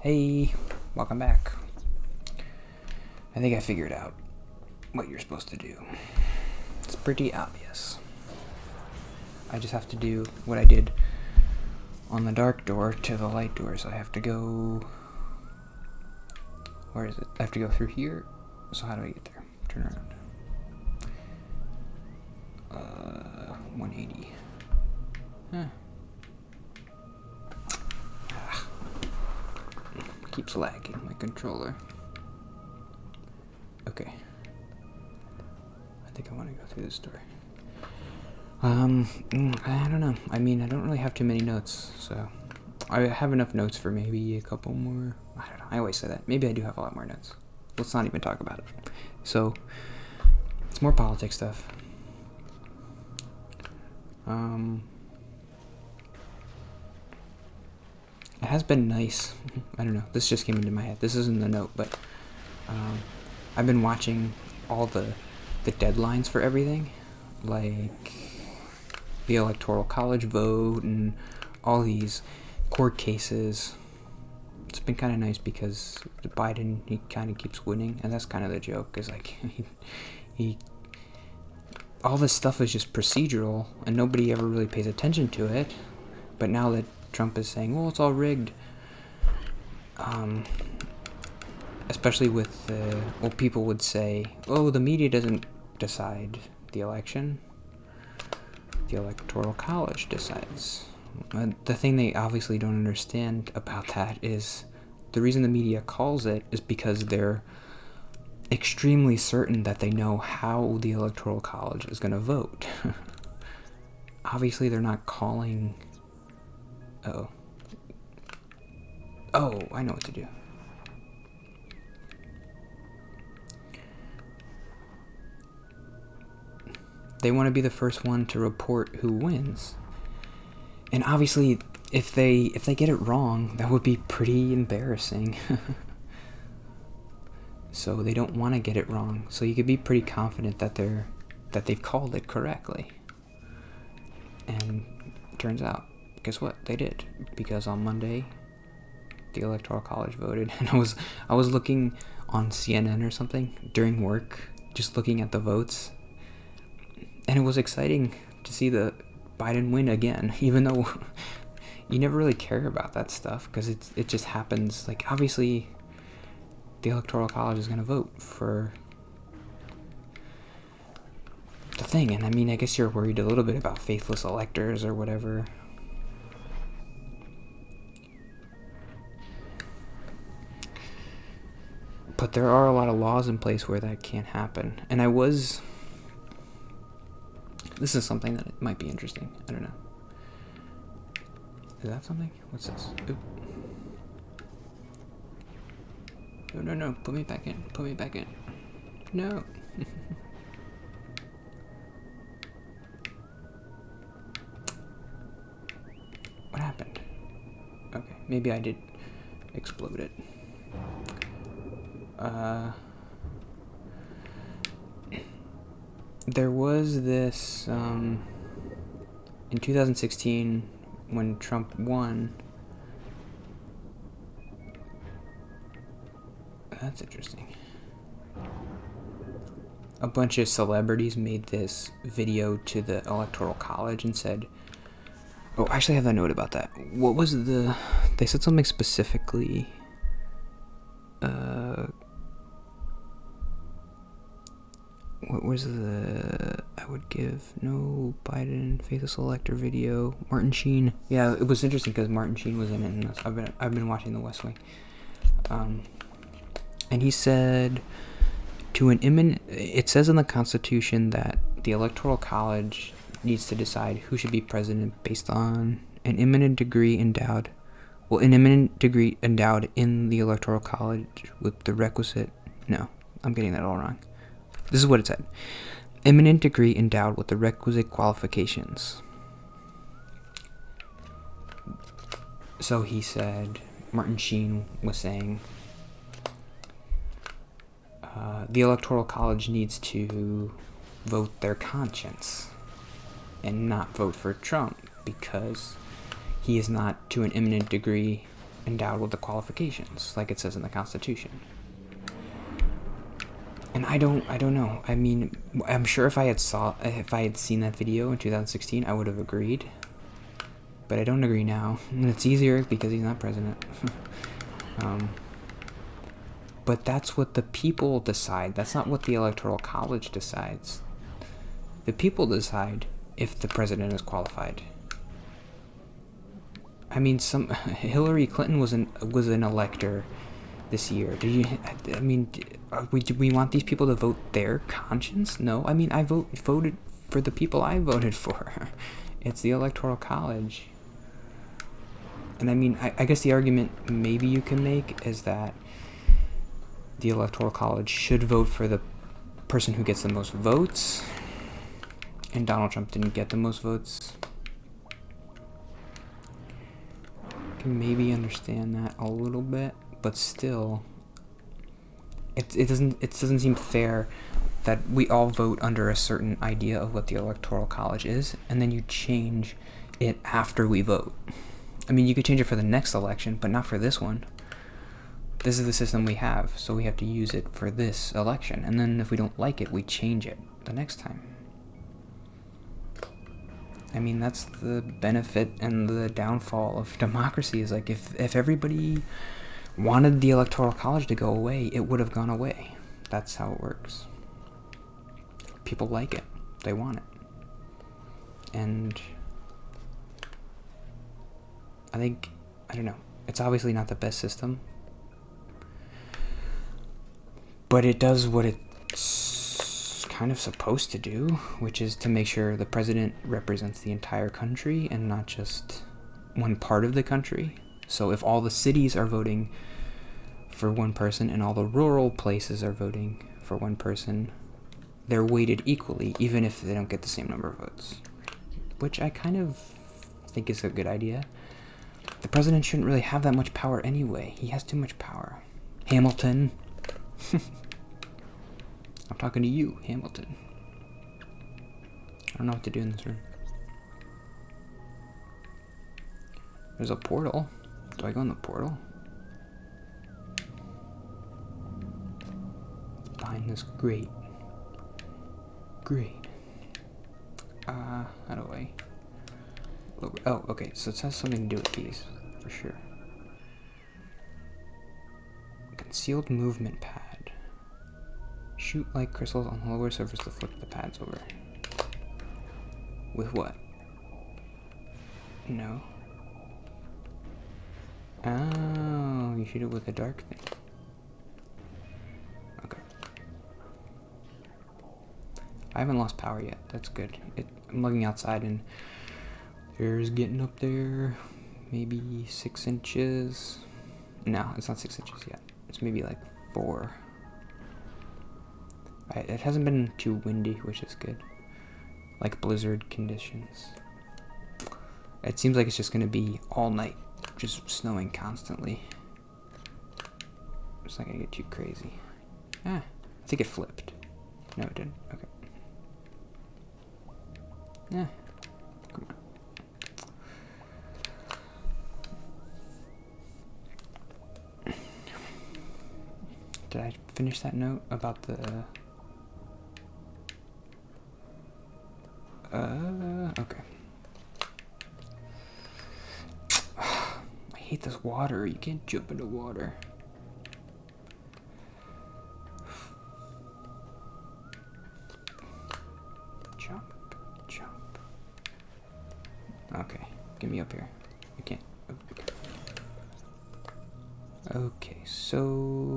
Hey, welcome back. I think I figured out what you're supposed to do. It's pretty obvious. I just have to do what I did on the dark door to the light door, so I have to go... Where is it? I have to go through here. So how do I get there? Turn around. 180. Huh. Keeps lagging my controller. Okay. I think I want to go through this door. I don't know. I mean, I don't really have too many notes, so I have enough notes for maybe a couple more. I don't know. I always say that. Maybe I do have a lot more notes. Let's not even talk about it. So, it's more politics stuff. It has been nice. I don't know. This just came into my head. This isn't the note, but I've been watching all the deadlines for everything, like the electoral college vote and all these court cases. It's been kind of nice because Biden, he kind of keeps winning, and that's kind of the joke, is like he all this stuff is just procedural and nobody ever really pays attention to it. But now that Trump is saying, well, it's all rigged, especially with well, people would say, oh, the media doesn't decide the election, the electoral college decides. The thing they obviously don't understand about that is the reason the media calls it is because they're extremely certain that they know how the electoral college is going to vote. Obviously they're not calling... Oh, I know what to do. They want to be the first one to report who wins. And obviously, if they get it wrong, that would be pretty embarrassing. So they don't want to get it wrong. So you could be pretty confident that they've called it correctly. And it turns out, guess what? They did, because on Monday, the electoral college voted, and I was looking on CNN or something during work, just looking at the votes, and it was exciting to see the Biden win again, even though you never really care about that stuff because it just happens. Like, obviously, the electoral college is going to vote for the thing, and I mean, I guess you're worried a little bit about faithless electors or whatever. But there are a lot of laws in place where that can't happen. And this is something that might be interesting. I don't know. Is that something? What's this? Oop. No. Put me back in. No. What happened? Okay, maybe I did explode it. There was this, in 2016, when Trump won. That's interesting. A bunch of celebrities made this video to the Electoral College and said, oh, I actually have that note about that. What was they said something specifically, what was I would give no Biden faithless elector video. Martin Sheen. Yeah, it was interesting because Martin Sheen was in it, and I've been watching The West Wing. And he said, it says in the Constitution that the Electoral College needs to decide who should be president based on an eminent degree endowed in the Electoral College with the requisite... No, I'm getting that all wrong. This is what it said. Eminent degree endowed with the requisite qualifications. So he said, Martin Sheen was saying, the Electoral College needs to vote their conscience and not vote for Trump because he is not to an eminent degree endowed with the qualifications, like it says in the Constitution. And I don't know. I mean, I'm sure if I had seen that video in 2016, I would have agreed. But I don't agree now. And it's easier because he's not president. But that's what the people decide. That's not what the Electoral College decides. The people decide if the president is qualified. I mean, Hillary Clinton was an elector this year. Do we want these people to vote their conscience? No. I mean, I voted for the people I voted for. It's the Electoral College. And I mean, I guess the argument maybe you can make is that the Electoral College should vote for the person who gets the most votes, and Donald Trump didn't get the most votes. I can maybe understand that a little bit, but still, it doesn't seem fair that we all vote under a certain idea of what the Electoral College is, and then you change it after we vote. I mean, you could change it for the next election, but not for this one. This is the system we have, so we have to use it for this election. And then if we don't like it, we change it the next time. I mean, that's the benefit and the downfall of democracy, is like if everybody wanted the Electoral College to go away, it would have gone away. That's how it works. People like it. They want it. And I don't know, it's obviously not the best system, but it does what it's kind of supposed to do, which is to make sure the president represents the entire country and not just one part of the country. So if all the cities are voting for one person and all the rural places are voting for one person, they're weighted equally, even if they don't get the same number of votes, which I kind of think is a good idea. The president shouldn't really have that much power anyway. He has too much power. Hamilton. I'm talking to you, Hamilton. I don't know what to do in this room. There's a portal. Do I go in the portal? Behind this grate. Grate. How do I... Oh, okay, so it has something to do with these, for sure. Concealed movement pad. Shoot like crystals on the lower surface to flip the pads over. With what? No. Oh, you shoot it with a dark thing. Okay. I haven't lost power yet, that's good. I'm looking outside and air's getting up there, maybe 6 inches. No, it's not 6 inches yet. It's maybe like 4. It hasn't been too windy, which is good. Like blizzard conditions. It seems like it's just gonna be all night, just snowing constantly. It's not gonna get too crazy. I think it flipped. No, it didn't. Okay. Yeah. Come on. Did I finish that note about the... okay. I hate this water. You can't jump into water. Jump, jump. Okay, get me up here. You can't. Okay, so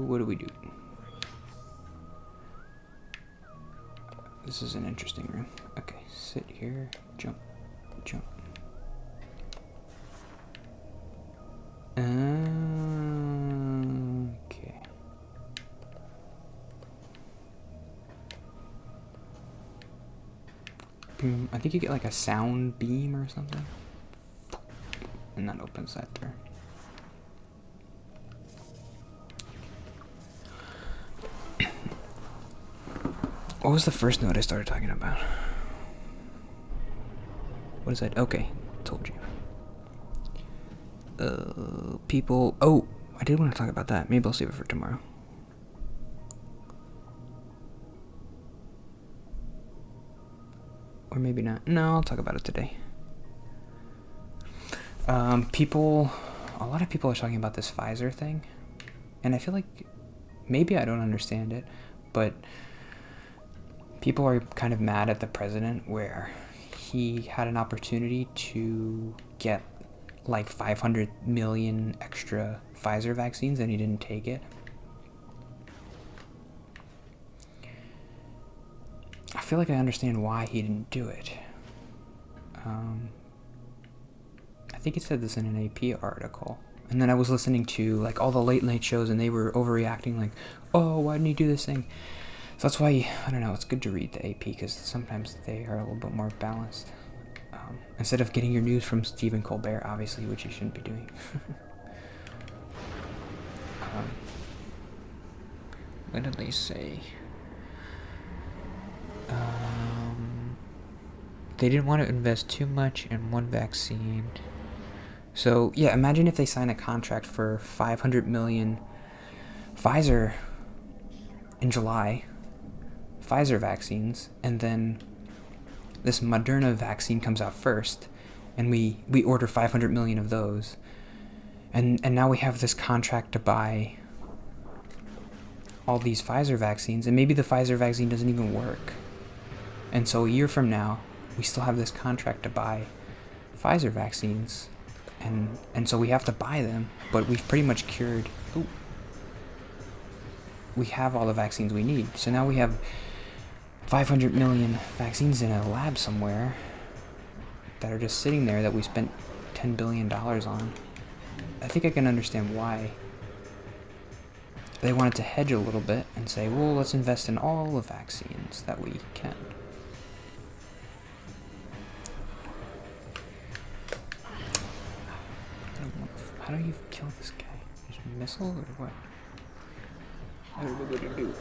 what do we do? This is an interesting room. Okay, sit here, jump, jump. Okay. I think you get like a sound beam or something. And that opens that door. What was the first note I started talking about? What is that? Okay, told you. People... Oh, I did want to talk about that. Maybe I'll save it for tomorrow. Or maybe not. No, I'll talk about it today. A lot of people are talking about this Pfizer thing. And I feel like maybe I don't understand it, but people are kind of mad at the president where he had an opportunity to get like 500 million extra Pfizer vaccines and he didn't take it. I feel like I understand why he didn't do it. I think he said this in an AP article. And then I was listening to like all the late night shows and they were overreacting like, oh, why didn't he do this thing? So that's why, I don't know, it's good to read the AP because sometimes they are a little bit more balanced. Instead of getting your news from Stephen Colbert, obviously, which you shouldn't be doing. What did they say? They didn't want to invest too much in one vaccine. So, yeah, imagine if they sign a contract for 500 million Pfizer in July, Pfizer vaccines, and then this Moderna vaccine comes out first, and we order 500 million of those. And now we have this contract to buy all these Pfizer vaccines, and maybe the Pfizer vaccine doesn't even work. And so a year from now, we still have this contract to buy Pfizer vaccines, and so we have to buy them, but we've pretty much cured... Ooh, we have all the vaccines we need. So now we have 500 million vaccines in a lab somewhere that are just sitting there that we spent $10 billion on. I think I can understand why they wanted to hedge a little bit and say, well, let's invest in all the vaccines that we can. How do you kill this guy? Just missiles or what? What are we going to do?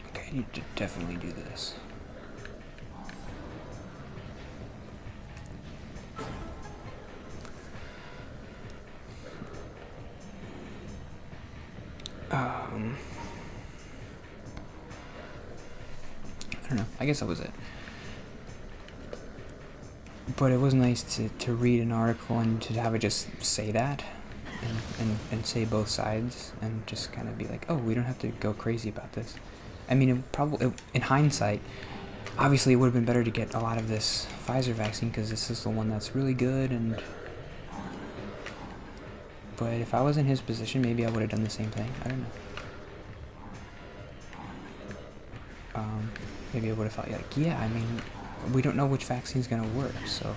Okay, I need to definitely do this. I don't know. I guess that was it. But it was nice to read an article and to have it just say that and say both sides and just kind of be like, oh, we don't have to go crazy about this. I mean, in hindsight, obviously it would have been better to get a lot of this Pfizer vaccine because this is the one that's really good. But if I was in his position, maybe I would have done the same thing. I don't know. Maybe I would have thought, like, yeah, I mean, we don't know which vaccine's going to work, so...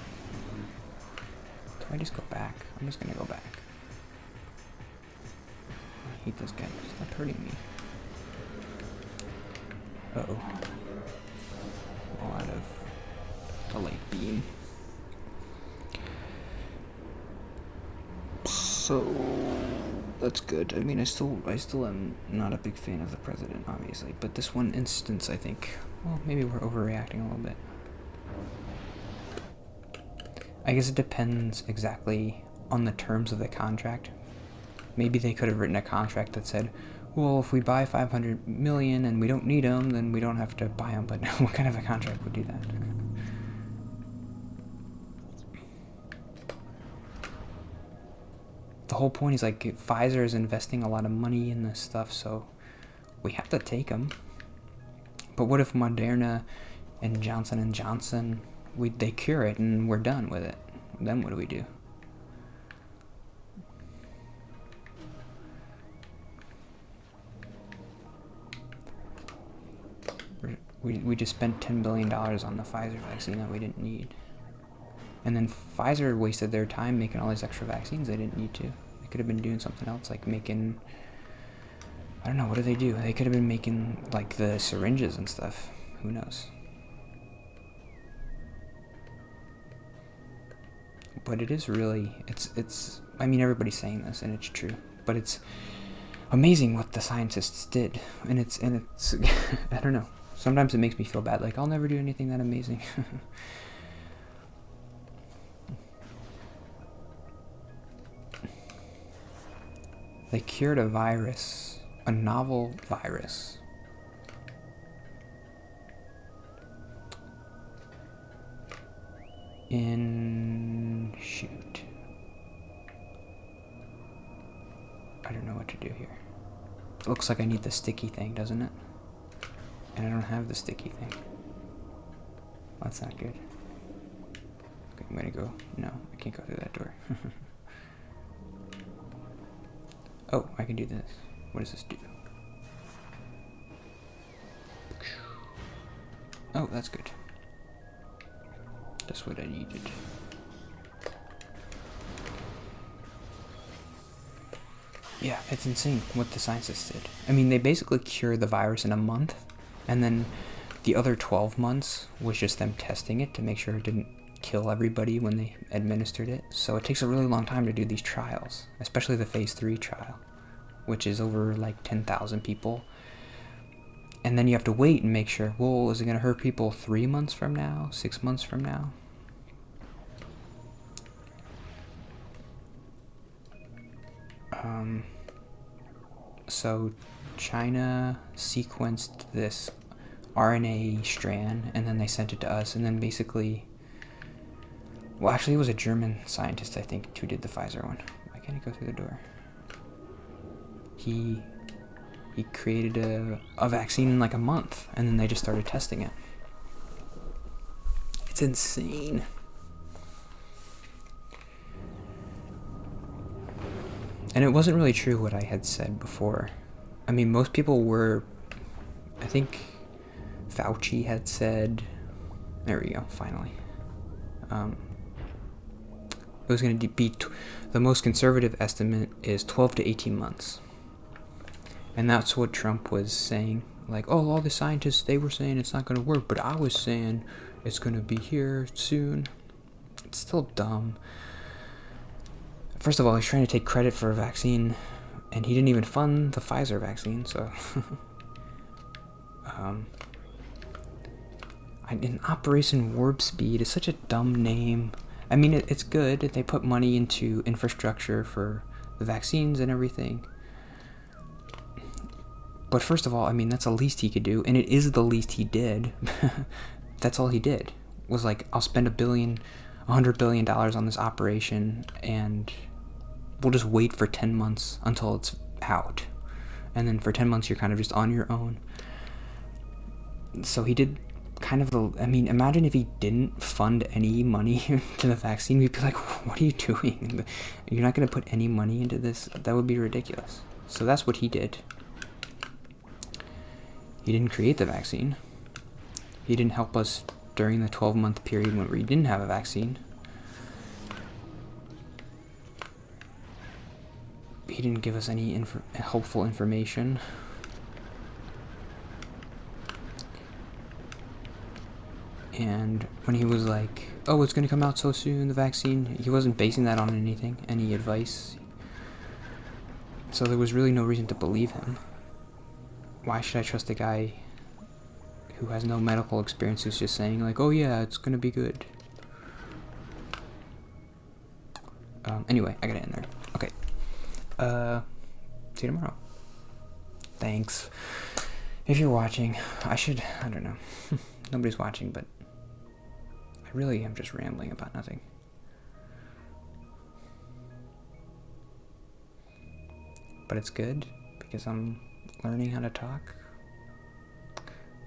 Do I just go back? I'm just going to go back. I hate this guy. Stop hurting me. Uh-oh. All out of the light beam. So... That's good. I mean, I still am not a big fan of the president, obviously. But this one instance, I think, well, maybe we're overreacting a little bit. I guess it depends exactly on the terms of the contract. Maybe they could have written a contract that said, well, if we buy 500 million and we don't need them, then we don't have to buy them. But what kind of a contract would do that? The whole point is, like, Pfizer is investing a lot of money in this stuff, so we have to take them. But what if Moderna and Johnson & Johnson, they cure it and we're done with it? Then what do we do? We just spent $10 billion on the Pfizer vaccine that we didn't need. And then Pfizer wasted their time making all these extra vaccines they didn't need to. They could have been doing something else, like making... I don't know, what do they do? They could have been making, like, the syringes and stuff. Who knows? But it is really... It's I mean, everybody's saying this, and it's true. But it's... amazing what the scientists did. And it's I don't know. Sometimes it makes me feel bad. Like, I'll never do anything that amazing. They cured a virus, a novel virus. Shoot. I don't know what to do here. It looks like I need the sticky thing, doesn't it? And I don't have the sticky thing. That's not good. Okay, I'm gonna go. No, I can't go through that door. Oh, I can do this. What does this do? Oh, that's good. That's what I needed. Yeah, it's insane what the scientists did. I mean, they basically cured the virus in a month, and then the other 12 months was just them testing it to make sure it didn't kill everybody when they administered it. So it takes a really long time to do these trials, especially the phase 3 trial, which is over like 10,000 people. And then you have to wait and make sure, well, is it going to hurt people 3 months from now, 6 months from now? So China sequenced this RNA strand, and then they sent it to us, and then basically, well, actually it was a German scientist, I think, who did the Pfizer one. Why can't he go through the door? He created a vaccine in like a month, and then they just started testing it. It's insane. And it wasn't really true what I had said before. I mean, most people were, I think Fauci had said, there we go, finally. It was going to be, the most conservative estimate is 12 to 18 months. And that's what Trump was saying. Like, oh, all the scientists, they were saying it's not going to work, but I was saying it's going to be here soon. It's still dumb. First of all, he's trying to take credit for a vaccine, and he didn't even fund the Pfizer vaccine, so... in Operation Warp Speed is such a dumb name. I mean, it's good. They put money into infrastructure for the vaccines and everything. But first of all, I mean, that's the least he could do, and it is the least he did. That's all he did. Was like, I'll spend $100 billion on this operation, and we'll just wait for 10 months until it's out. And then for 10 months, you're kind of just on your own. So he did kind of I mean, imagine if he didn't fund any money to the vaccine. We'd be like, what are you doing? You're not going to put any money into this? That would be ridiculous. So that's what he did. He didn't create the vaccine. He didn't help us during the 12-month period when we didn't have a vaccine. He didn't give us any helpful information. And when he was like, oh, it's going to come out so soon, the vaccine, he wasn't basing that on anything, any advice. So there was really no reason to believe him. Why should I trust a guy who has no medical experience who's just saying, like, oh yeah, it's going to be good? Anyway, I gotta end there. Okay. See you tomorrow. Thanks. If you're watching, I don't know. Nobody's watching, but I really am just rambling about nothing. But it's good, because I'm learning how to talk.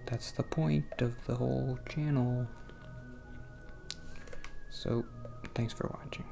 That's the point of the whole channel. So, thanks for watching.